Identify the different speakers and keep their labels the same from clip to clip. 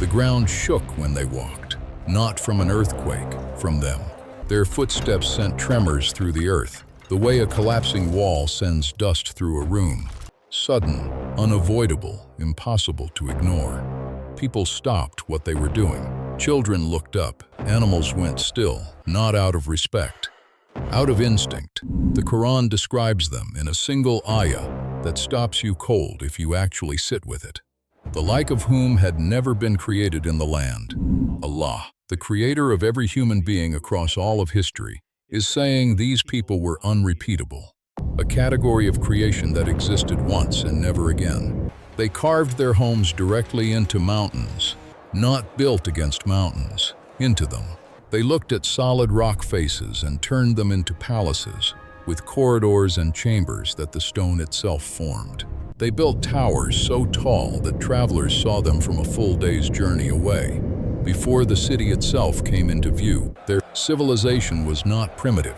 Speaker 1: The ground shook when they walked, not from an earthquake, from them. Their footsteps sent tremors through the earth, the way a collapsing wall sends dust through a room. Sudden, unavoidable, impossible to ignore. People stopped what they were doing. Children looked up. Animals went still, not out of respect, out of instinct. The Quran describes them in a single ayah that stops you cold if you actually sit with it. The like of whom had never been created in the land. Allah, the creator of every human being across all of history, is saying these people were unrepeatable, a category of creation that existed once and never again. They carved their homes directly into mountains, not built against mountains, into them. They looked at solid rock faces and turned them into palaces, with corridors and chambers that the stone itself formed. They built towers so tall that travelers saw them from a full day's journey away, before the city itself came into view. Their civilization was not primitive.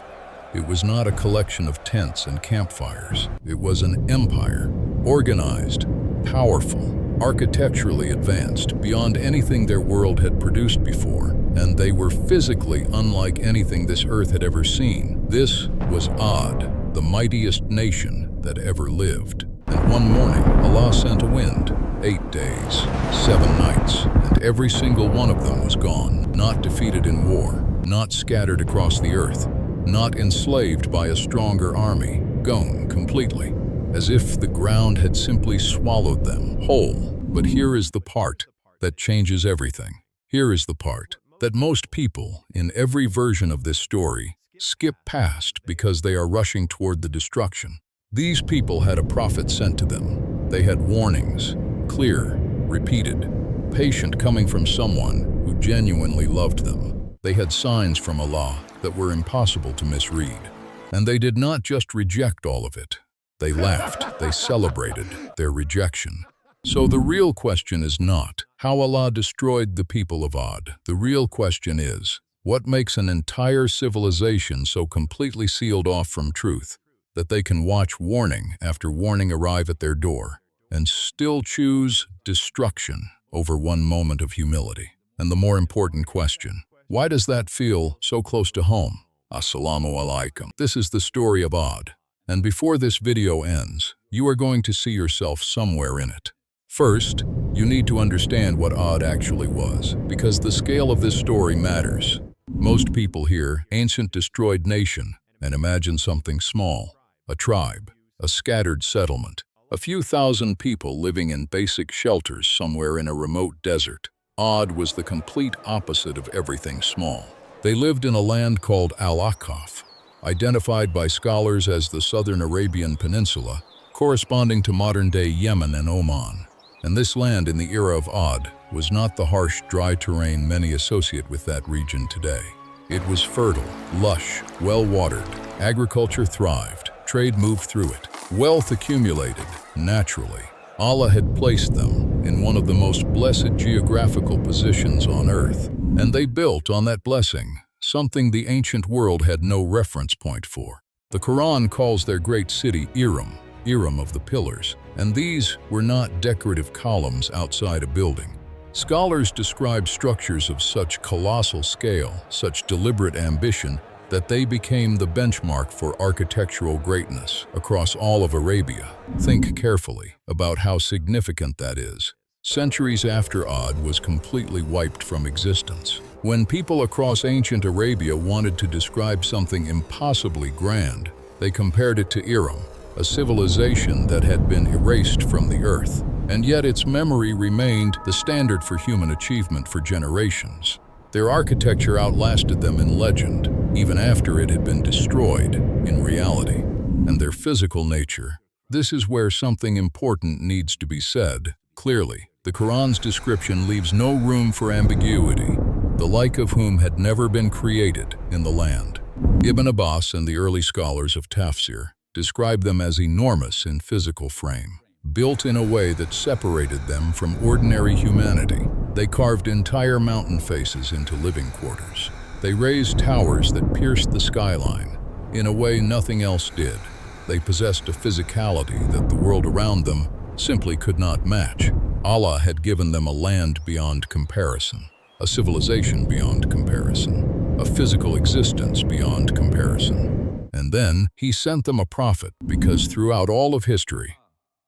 Speaker 1: It was not a collection of tents and campfires. It was an empire, organized, powerful, architecturally advanced beyond anything their world had produced before, and they were physically unlike anything this earth had ever seen. This was Aad, the mightiest nation that ever lived. And one morning, Allah sent a wind, 8 days, 7 nights, and every single one of them was gone, not defeated in war, not scattered across the earth, not enslaved by a stronger army, gone completely, as if the ground had simply swallowed them whole. But here is the part that changes everything. Here is the part that most people, in every version of this story, skip past because they are rushing toward the destruction. These people had a prophet sent to them. They had warnings, clear, repeated, patient, coming from someone who genuinely loved them. They had signs from Allah that were impossible to misread. And they did not just reject all of it. They laughed, they celebrated their rejection. So the real question is not how Allah destroyed the people of Aad. The real question is, what makes an entire civilization so completely sealed off from truth that they can watch warning after warning arrive at their door and still choose destruction over one moment of humility? And the more important question, why does that feel so close to home? Assalamu alaikum. This is the story of Aad. And before this video ends, you are going to see yourself somewhere in it. First, you need to understand what Aad actually was, because the scale of this story matters. Most people hear ancient destroyed nation and imagine something small, a tribe, a scattered settlement, a few thousand people living in basic shelters somewhere in a remote desert. Aad was the complete opposite of everything small. They lived in a land called Al-Aqaf, identified by scholars as the southern Arabian Peninsula, corresponding to modern-day Yemen and Oman. And this land in the era of Aad was not the harsh, dry terrain many associate with that region today. It was fertile, lush, well-watered. Agriculture thrived, trade moved through it. Wealth accumulated naturally. Allah had placed them in one of the most blessed geographical positions on earth, and they built on that blessing, something the ancient world had no reference point for. The Quran calls their great city Iram, Iram of the pillars, and these were not decorative columns outside a building. Scholars describe structures of such colossal scale, such deliberate ambition, that they became the benchmark for architectural greatness across all of Arabia. Think carefully about how significant that is. Centuries after Aad was completely wiped from existence, when people across ancient Arabia wanted to describe something impossibly grand, they compared it to Iram, a civilization that had been erased from the earth, and yet its memory remained the standard for human achievement for generations. Their architecture outlasted them in legend, even after it had been destroyed in reality. And their physical nature. This is where something important needs to be said. Clearly, the Quran's description leaves no room for ambiguity, the like of whom had never been created in the land. Ibn Abbas and the early scholars of Tafsir describe them as enormous in physical frame, built in a way that separated them from ordinary humanity. They carved entire mountain faces into living quarters. They raised towers that pierced the skyline in a way nothing else did. They possessed a physicality that the world around them simply could not match. Allah had given them a land beyond comparison, a civilization beyond comparison, a physical existence beyond comparison. And then he sent them a prophet because throughout all of history,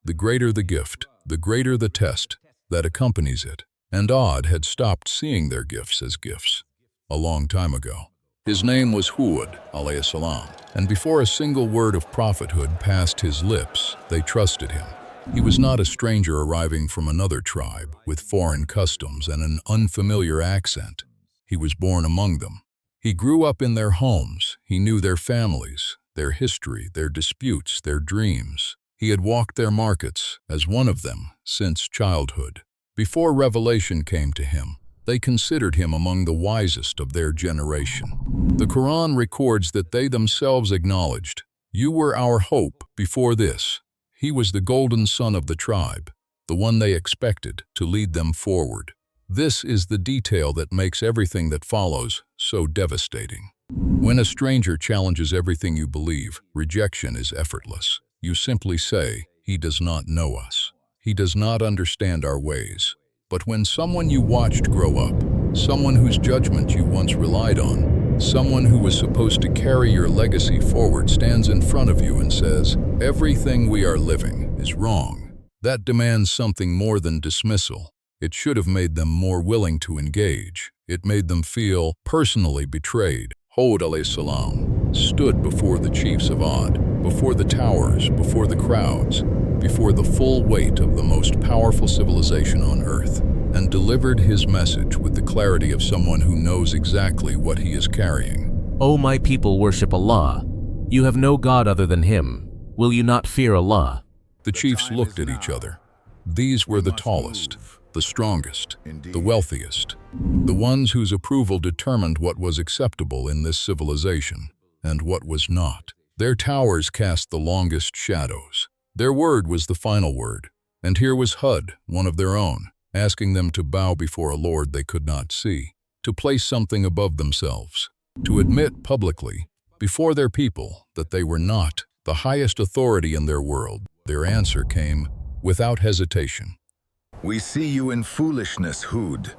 Speaker 1: the greater the gift, the greater the test that accompanies it. And Aad had stopped seeing their gifts as gifts a long time ago. His name was Hud, alayhi salam, and before a single word of prophethood passed his lips, they trusted him. He was not a stranger arriving from another tribe with foreign customs and an unfamiliar accent. He was born among them. He grew up in their homes. He knew their families, their history, their disputes, their dreams. He had walked their markets as one of them since childhood. Before revelation came to him, they considered him among the wisest of their generation. The Quran records that they themselves acknowledged, "You were our hope before this." He was the golden son of the tribe, the one they expected to lead them forward. This is the detail that makes everything that follows so devastating. When a stranger challenges everything you believe, rejection is effortless. You simply say, "He does not know us. He does not understand our ways." But when someone you watched grow up, someone whose judgment you once relied on, someone who was supposed to carry your legacy forward stands in front of you and says, "Everything we are living is wrong," that demands something more than dismissal. It should have made them more willing to engage. It made them feel personally betrayed. Hud alayhi salam stood before the chiefs of Aad, before the towers, before the crowds, before the full weight of the most powerful civilization on earth, and delivered his message with the clarity of someone who knows exactly what he is carrying.
Speaker 2: O my people, worship Allah. You have no God other than Him. Will you not fear Allah?
Speaker 1: The chiefs looked at each other. These were the tallest, the strongest, the wealthiest, the ones whose approval determined what was acceptable in this civilization and what was not. Their towers cast the longest shadows. Their word was the final word. And here was Hud, one of their own, asking them to bow before a Lord they could not see, to place something above themselves, to admit publicly, before their people, that they were not the highest authority in their world. Their answer came without hesitation.
Speaker 3: "We see you in foolishness, Hud,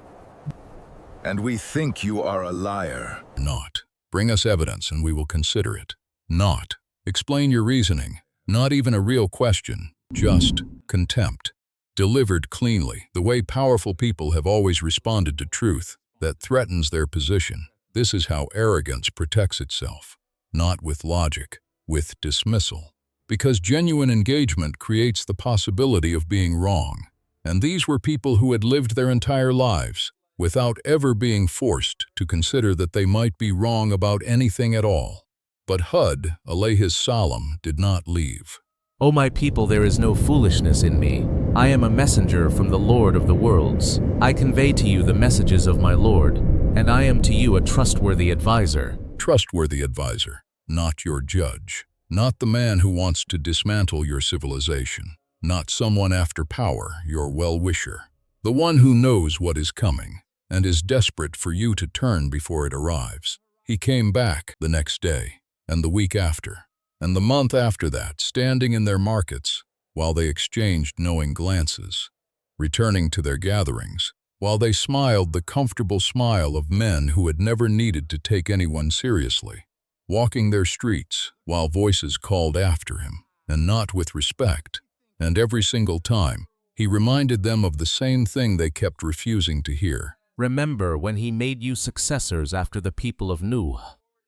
Speaker 3: and we think you are a liar."
Speaker 1: Not. Bring us evidence and we will consider it. Not. Explain your reasoning. Not even a real question, just contempt. Delivered cleanly, the way powerful people have always responded to truth that threatens their position. This is how arrogance protects itself. Not with logic, with dismissal. Because genuine engagement creates the possibility of being wrong. And these were people who had lived their entire lives without ever being forced to consider that they might be wrong about anything at all. But Hud, alayhi salam, did not leave.
Speaker 2: O my people, there is no foolishness in me. I am a messenger from the Lord of the worlds. I convey to you the messages of my Lord, and I am to you a trustworthy advisor.
Speaker 1: Trustworthy advisor, not your judge. Not the man who wants to dismantle your civilization. Not someone after power, your well-wisher. The one who knows what is coming and is desperate for you to turn before it arrives. He came back the next day, and the week after, and the month after that, standing in their markets while they exchanged knowing glances, returning to their gatherings, while they smiled the comfortable smile of men who had never needed to take anyone seriously, walking their streets while voices called after him, and not with respect. And every single time, he reminded them of the same thing they kept refusing to hear.
Speaker 2: Remember when He made you successors after the people of Nuh,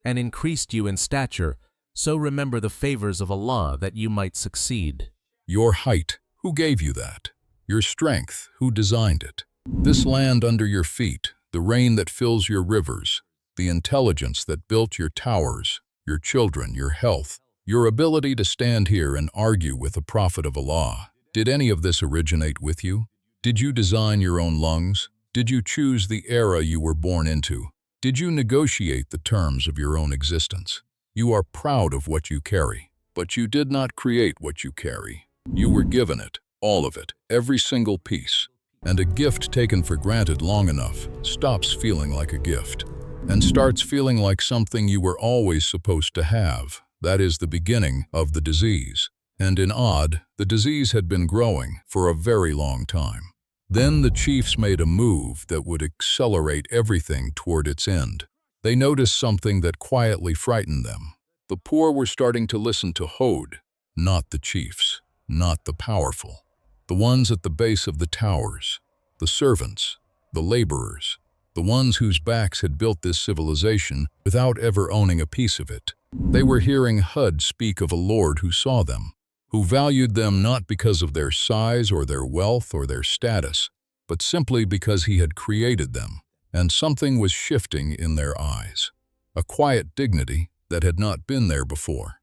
Speaker 2: and increased you in stature, so remember the favors of Allah that you might succeed.
Speaker 1: Your height, who gave you that? Your strength, who designed it? This land under your feet, the rain that fills your rivers, the intelligence that built your towers, your children, your health, your ability to stand here and argue with the prophet of Allah. Did any of this originate with you? Did you design your own lungs? Did you choose the era you were born into? Did you negotiate the terms of your own existence? You are proud of what you carry, but you did not create what you carry. You were given it, all of it, every single piece. And a gift taken for granted long enough stops feeling like a gift and starts feeling like something you were always supposed to have. That is the beginning of the disease. And in Aad, the disease had been growing for a very long time. Then the chiefs made a move that would accelerate everything toward its end. They noticed something that quietly frightened them. The poor were starting to listen to Hod, not the chiefs, not the powerful. The ones at the base of the towers, the servants, the laborers, the ones whose backs had built this civilization without ever owning a piece of it. They were hearing Hod speak of a Lord who saw them, who valued them not because of their size or their wealth or their status, but simply because he had created them. And something was shifting in their eyes, a quiet dignity that had not been there before.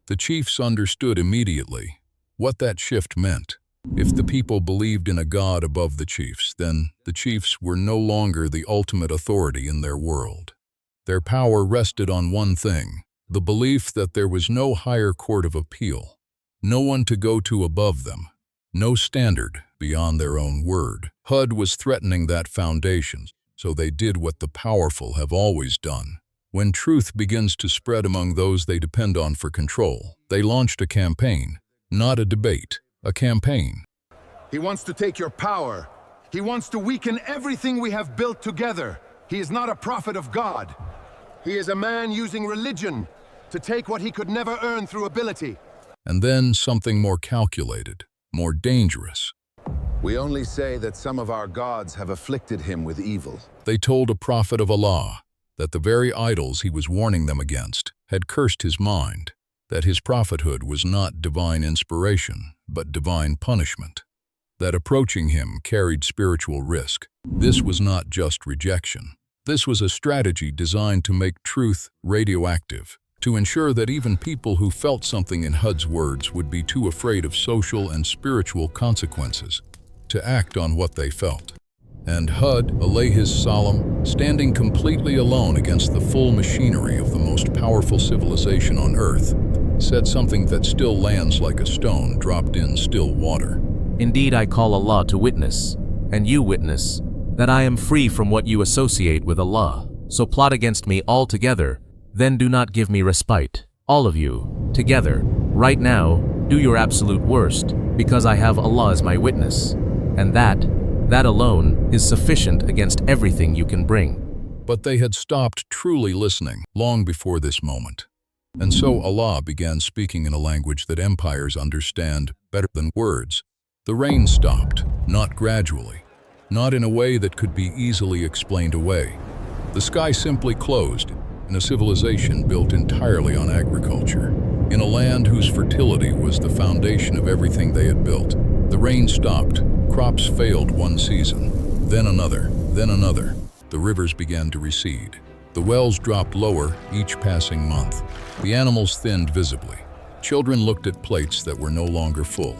Speaker 1: The chiefs understood immediately what that shift meant. If the people believed in a God above the chiefs, then the chiefs were no longer the ultimate authority in their world. Their power rested on one thing, the belief that there was no higher court of appeal, no one to go to above them, no standard beyond their own word. Hud was threatening that foundation, so they did what the powerful have always done. When truth begins to spread among those they depend on for control, they launched a campaign, not a debate, a campaign.
Speaker 4: He wants to take your power. He wants to weaken everything we have built together. He is not a prophet of God. He is a man using religion to take what he could never earn through ability.
Speaker 1: And then something more calculated, more dangerous.
Speaker 3: We only say that some of our gods have afflicted him with evil.
Speaker 1: They told a prophet of Allah that the very idols he was warning them against had cursed his mind, that his prophethood was not divine inspiration, but divine punishment, that approaching him carried spiritual risk. This was not just rejection. This was a strategy designed to make truth radioactive, to ensure that even people who felt something in Hud's words would be too afraid of social and spiritual consequences to act on what they felt. And Hud, alayhis salam, standing completely alone against the full machinery of the most powerful civilization on earth, said something that still lands like a stone dropped in still water.
Speaker 2: Indeed, I call Allah to witness, and you witness, that I am free from what you associate with Allah. So plot against me all together, then do not give me respite. All of you, together, right now, do your absolute worst, because I have Allah as my witness. And that alone is sufficient against everything you can bring.
Speaker 1: But they had stopped truly listening long before this moment. And so Allah began speaking in a language that empires understand better than words. The rain stopped, not gradually, not in a way that could be easily explained away. The sky simply closed in a civilization built entirely on agriculture, in a land whose fertility was the foundation of everything they had built. The rain stopped, crops failed one season, then another, then another. The rivers began to recede. The wells dropped lower each passing month. The animals thinned visibly. Children looked at plates that were no longer full.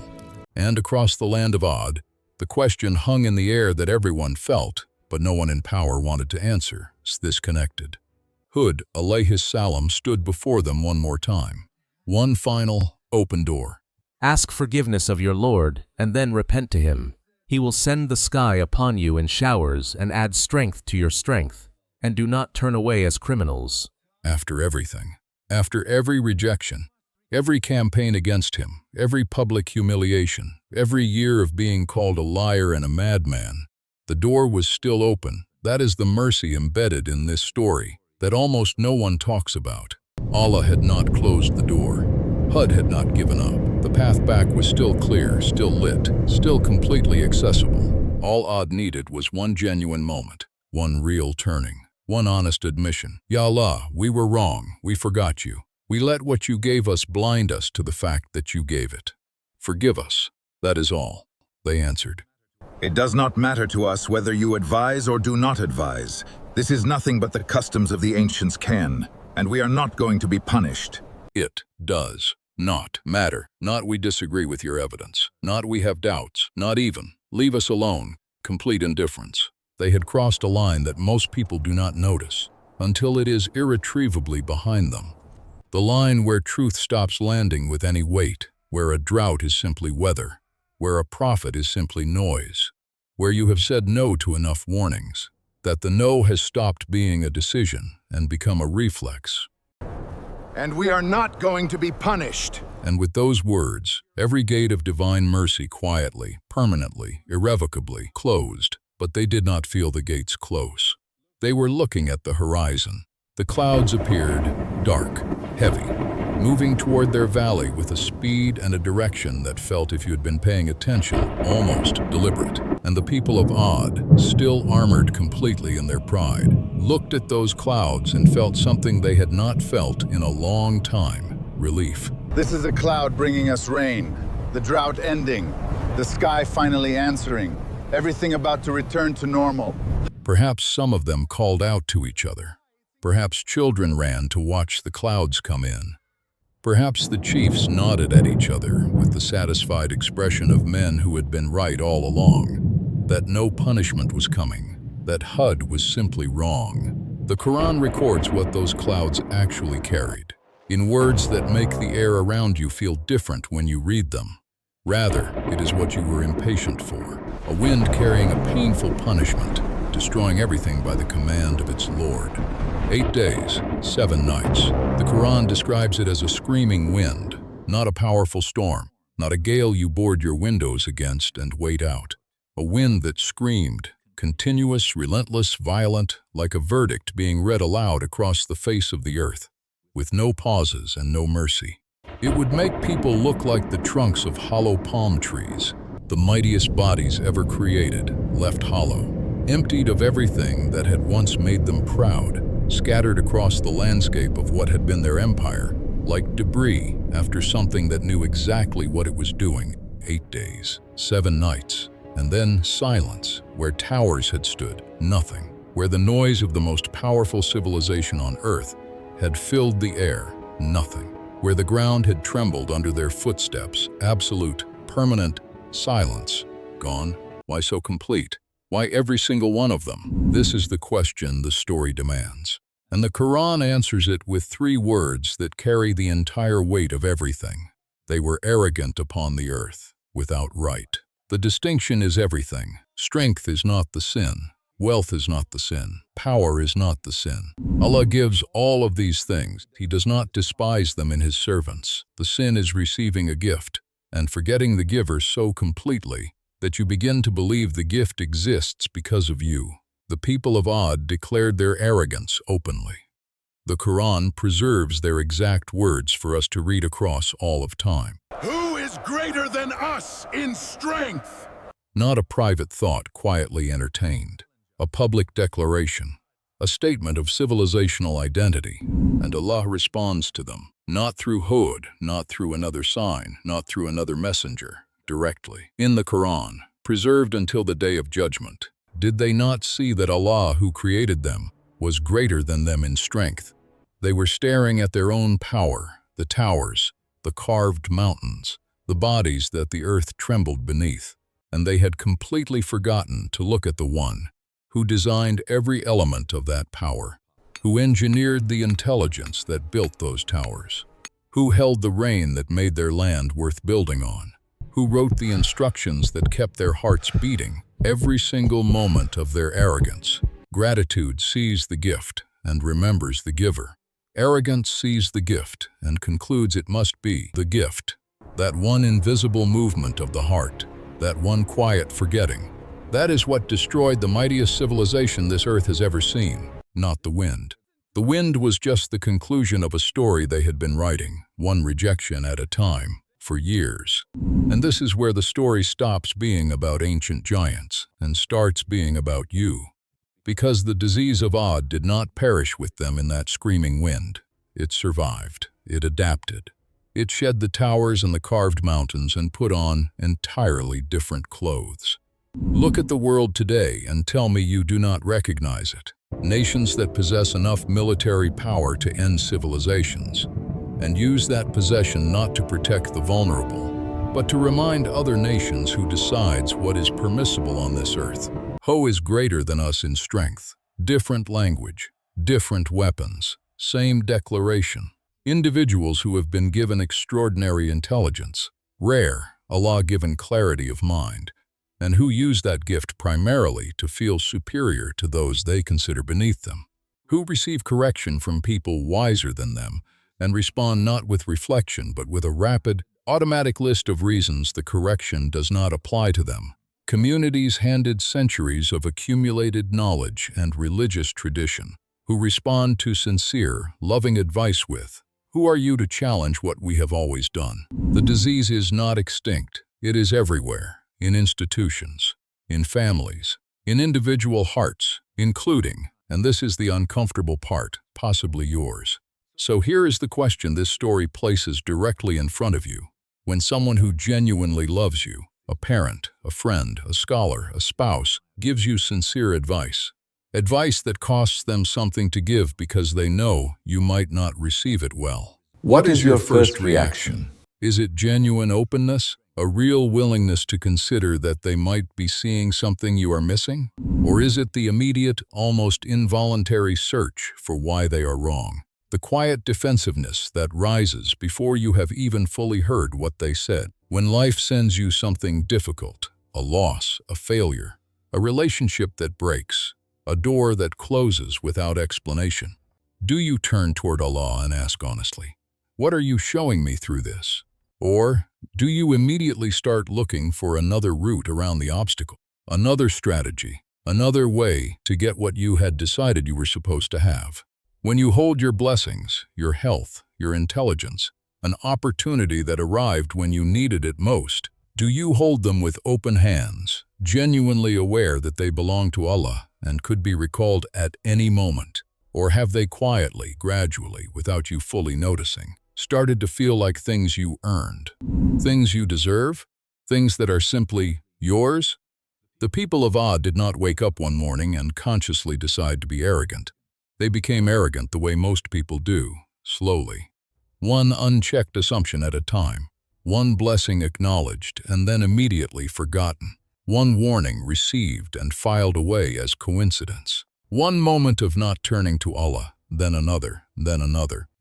Speaker 1: And across the land of Ad, the question hung in the air that everyone felt, but no one in power wanted to answer: this connected. Hud, alayhis salam, stood before them one more time. One final, open door.
Speaker 2: Ask forgiveness of your Lord, and then repent to him. He will send the sky upon you in showers and add strength to your strength, and do not turn away as criminals.
Speaker 1: After everything, after every rejection, every campaign against him, every public humiliation, every year of being called a liar and a madman, the door was still open. That is the mercy embedded in this story that almost no one talks about. Allah had not closed the door. Hud had not given up. The path back was still clear, still lit, still completely accessible. All Ad needed was one genuine moment, one real turning, one honest admission. Ya Allah, we were wrong. We forgot you. We let what you gave us blind us to the fact that you gave it. Forgive us. That is all, they answered.
Speaker 3: It does not matter to us whether you advise or do not advise. This is nothing but the customs of the ancients can, and we are not going to be punished.
Speaker 1: It does not matter. Not we disagree with your evidence. Not we have doubts. Not even. Leave us alone. Complete indifference. They had crossed a line that most people do not notice until it is irretrievably behind them. The line where truth stops landing with any weight, where a drought is simply weather, where a prophet is simply noise, where you have said no to enough warnings, that the no has stopped being a decision and become a reflex.
Speaker 4: and we are not going to be punished.
Speaker 1: And with those words, every gate of divine mercy quietly, permanently, irrevocably closed, but they did not feel the gates close. They were looking at the horizon. The clouds appeared, dark, heavy, moving toward their valley with a speed and a direction that felt, if you had been paying attention, almost deliberate. And the people of Aad, still armored completely in their pride, looked at those clouds and felt something they had not felt in a long time: relief.
Speaker 3: This is a cloud bringing us rain, the drought ending, the sky finally answering, everything about to return to normal.
Speaker 1: Perhaps some of them called out to each other. Perhaps children ran to watch the clouds come in. Perhaps the chiefs nodded at each other with the satisfied expression of men who had been right all along, that no punishment was coming, that Hud was simply wrong. The Quran records what those clouds actually carried, in words that make the air around you feel different when you read them. Rather, it is what you were impatient for, a wind carrying a painful punishment, destroying everything by the command of its Lord. 8 days, 7 nights. The Quran describes it as a screaming wind, not a powerful storm, not a gale you board your windows against and wait out. A wind that screamed, continuous, relentless, violent, like a verdict being read aloud across the face of the earth, with no pauses and no mercy. It would make people look like the trunks of hollow palm trees, the mightiest bodies ever created, left hollow, emptied of everything that had once made them proud, scattered across the landscape of what had been their empire, like debris after something that knew exactly what it was doing. 8 days, 7 nights, and then silence, where towers had stood, nothing, where the noise of the most powerful civilization on earth had filled the air, nothing, where the ground had trembled under their footsteps, absolute, permanent silence. Gone? Why so complete? Why every single one of them? This is the question the story demands. And the Quran answers it with 3 words that carry the entire weight of everything. They were arrogant upon the earth, without right. The distinction is everything. Strength is not the sin. Wealth is not the sin. Power is not the sin. Allah gives all of these things. He does not despise them in His servants. The sin is receiving a gift and forgetting the giver so completely that you begin to believe the gift exists because of you. The people of Aad declared their arrogance openly. The Quran preserves their exact words for us to read across all of time.
Speaker 4: Who is greater than us in strength?
Speaker 1: Not a private thought quietly entertained, a public declaration, a statement of civilizational identity, and Allah responds to them, not through Hud, not through another sign, not through another messenger, directly. In the Quran, preserved until the Day of Judgment, did they not see that Allah, who created them, was greater than them in strength? They were staring at their own power, the towers, the carved mountains, the bodies that the earth trembled beneath, and they had completely forgotten to look at the One who designed every element of that power, who engineered the intelligence that built those towers, who held the rain that made their land worth building on, who wrote the instructions that kept their hearts beating every single moment of their arrogance. Gratitude sees the gift and remembers the giver. Arrogance sees the gift and concludes it must be the gift. That one invisible movement of the heart, that one quiet forgetting, that is what destroyed the mightiest civilization this earth has ever seen, not the wind. The wind was just the conclusion of a story they had been writing, one rejection at a time, for years. And this is where the story stops being about ancient giants and starts being about you. Because the disease of Aad did not perish with them in that screaming wind. It survived. It adapted. It shed the towers and the carved mountains and put on entirely different clothes. Look at the world today and tell me you do not recognize it. Nations that possess enough military power to end civilizations, and use that possession not to protect the vulnerable, but to remind other nations who decides what is permissible on this earth. Ho is greater than us in strength. Different language, different weapons, same declaration. Individuals who have been given extraordinary intelligence, rare, Allah-given clarity of mind, and who use that gift primarily to feel superior to those they consider beneath them, who receive correction from people wiser than them, and respond not with reflection but with a rapid, automatic list of reasons the correction does not apply to them. Communities handed centuries of accumulated knowledge and religious tradition, who respond to sincere, loving advice with, "Who are you to challenge what we have always done?" The disease is not extinct. It is everywhere, in institutions, in families, in individual hearts, including, and this is the uncomfortable part, possibly yours. So here is the question this story places directly in front of you. When someone who genuinely loves you, a parent, a friend, a scholar, a spouse, gives you sincere advice that costs them something to give because they know you might not receive it well.
Speaker 5: What is your first reaction?
Speaker 1: Is it genuine openness, a real willingness to consider that they might be seeing something you are missing? Or is it the immediate, almost involuntary search for why they are wrong? The quiet defensiveness that rises before you have even fully heard what they said. When life sends you something difficult, a loss, a failure, a relationship that breaks, a door that closes without explanation, do you turn toward Allah and ask honestly, "What are you showing me through this?" Or do you immediately start looking for another route around the obstacle, another strategy, another way to get what you had decided you were supposed to have? When you hold your blessings, your health, your intelligence, an opportunity that arrived when you needed it most, do you hold them with open hands, genuinely aware that they belong to Allah and could be recalled at any moment? Or have they quietly, gradually, without you fully noticing, started to feel like things you earned, things you deserve, things that are simply yours? The people of Aad did not wake up one morning and consciously decide to be arrogant. They became arrogant the way most people do, slowly. One unchecked assumption at a time, one blessing acknowledged and then immediately forgotten, one warning received and filed away as coincidence, one moment of not turning to Allah, then another,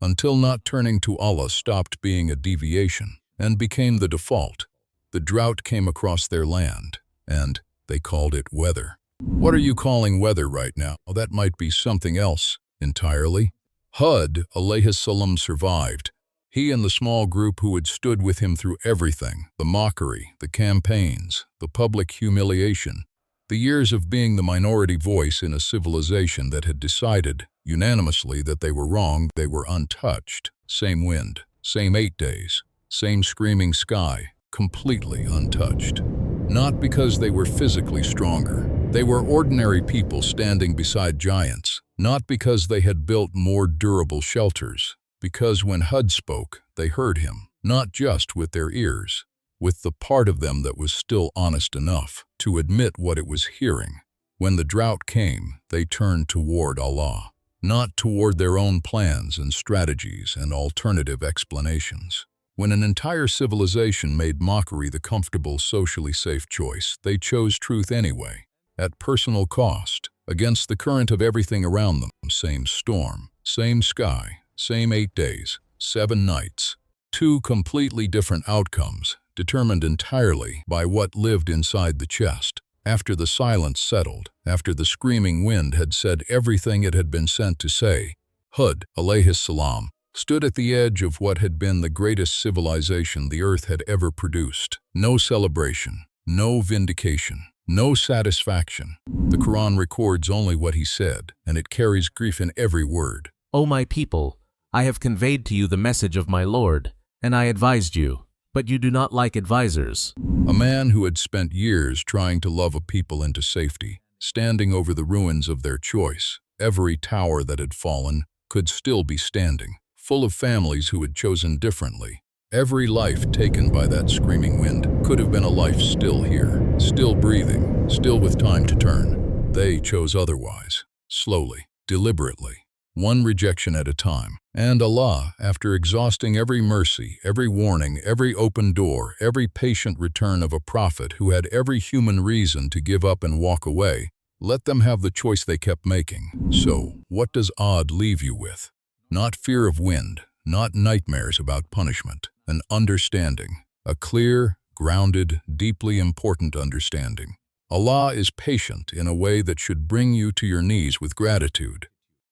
Speaker 1: until not turning to Allah stopped being a deviation and became the default. The drought came across their land, and they called it weather. What are you calling weather right now? That might be something else entirely. Hud, alayhis salam, survived. He and the small group who had stood with him through everything, the mockery, the campaigns, the public humiliation, the years of being the minority voice in a civilization that had decided unanimously that they were wrong, they were untouched. Same wind, same 8 days, same screaming sky, completely untouched. Not because they were physically stronger. They were ordinary people standing beside giants, not because they had built more durable shelters, because when Hud spoke, they heard him, not just with their ears, with the part of them that was still honest enough to admit what it was hearing. When the drought came, they turned toward Allah, not toward their own plans and strategies and alternative explanations. When an entire civilization made mockery the comfortable, socially safe choice, they chose truth anyway, at personal cost, against the current of everything around them. Same storm, same sky, same 8 days, 7 nights. 2 completely different outcomes, determined entirely by what lived inside the chest. After the silence settled, after the screaming wind had said everything it had been sent to say, Hud, alayhis salam, stood at the edge of what had been the greatest civilization the earth had ever produced. No celebration, no vindication, no satisfaction. The Quran records only what he said, and it carries grief in every word.
Speaker 2: O my people, I have conveyed to you the message of my Lord, and I advised you, but you do not like advisers.
Speaker 1: A man who had spent years trying to love a people into safety, standing over the ruins of their choice, every tower that had fallen could still be standing, full of families who had chosen differently. Every life taken by that screaming wind could have been a life still here, still breathing, still with time to turn. They chose otherwise, slowly, deliberately, one rejection at a time. And Allah, after exhausting every mercy, every warning, every open door, every patient return of a prophet who had every human reason to give up and walk away, let them have the choice they kept making. So, what does Aad leave you with? Not fear of wind, not nightmares about punishment, an understanding, a clear, grounded, deeply important understanding. Allah is patient in a way that should bring you to your knees with gratitude.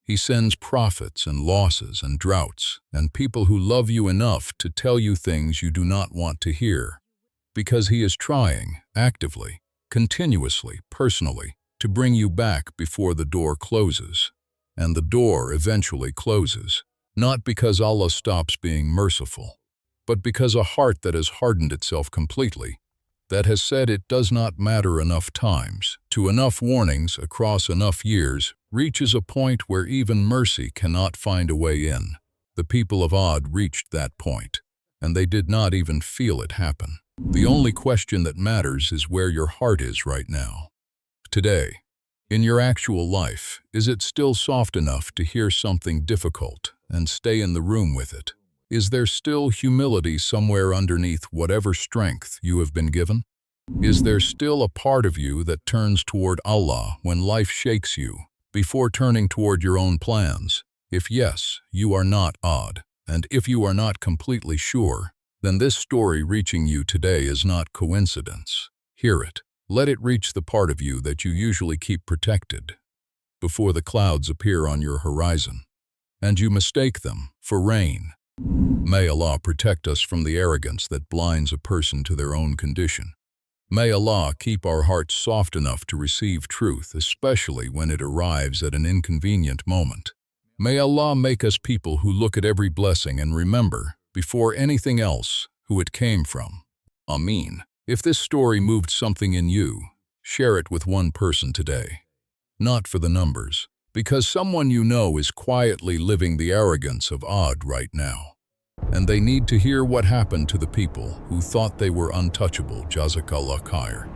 Speaker 1: He sends prophets and losses and droughts and people who love you enough to tell you things you do not want to hear, because he is trying, actively, continuously, personally, to bring you back before the door closes. And the door eventually closes, not because Allah stops being merciful, but because a heart that has hardened itself completely, that has said it does not matter enough times, to enough warnings across enough years, reaches a point where even mercy cannot find a way in. The people of Aad reached that point, and they did not even feel it happen. The only question that matters is where your heart is right now. Today, in your actual life, is it still soft enough to hear something difficult and stay in the room with it? Is there still humility somewhere underneath whatever strength you have been given? Is there still a part of you that turns toward Allah when life shakes you, before turning toward your own plans? If yes, you are not Aad, and if you are not completely sure, then this story reaching you today is not coincidence. Hear it. Let it reach the part of you that you usually keep protected, before the clouds appear on your horizon, and you mistake them for rain. May Allah protect us from the arrogance that blinds a person to their own condition. May Allah keep our hearts soft enough to receive truth, especially when it arrives at an inconvenient moment. May Allah make us people who look at every blessing and remember, before anything else, who it came from. Ameen. If this story moved something in you, share it with one person today. Not for the numbers, because someone you know is quietly living the arrogance of Aad right now. And they need to hear what happened to the people who thought they were untouchable. Jazakallah khair.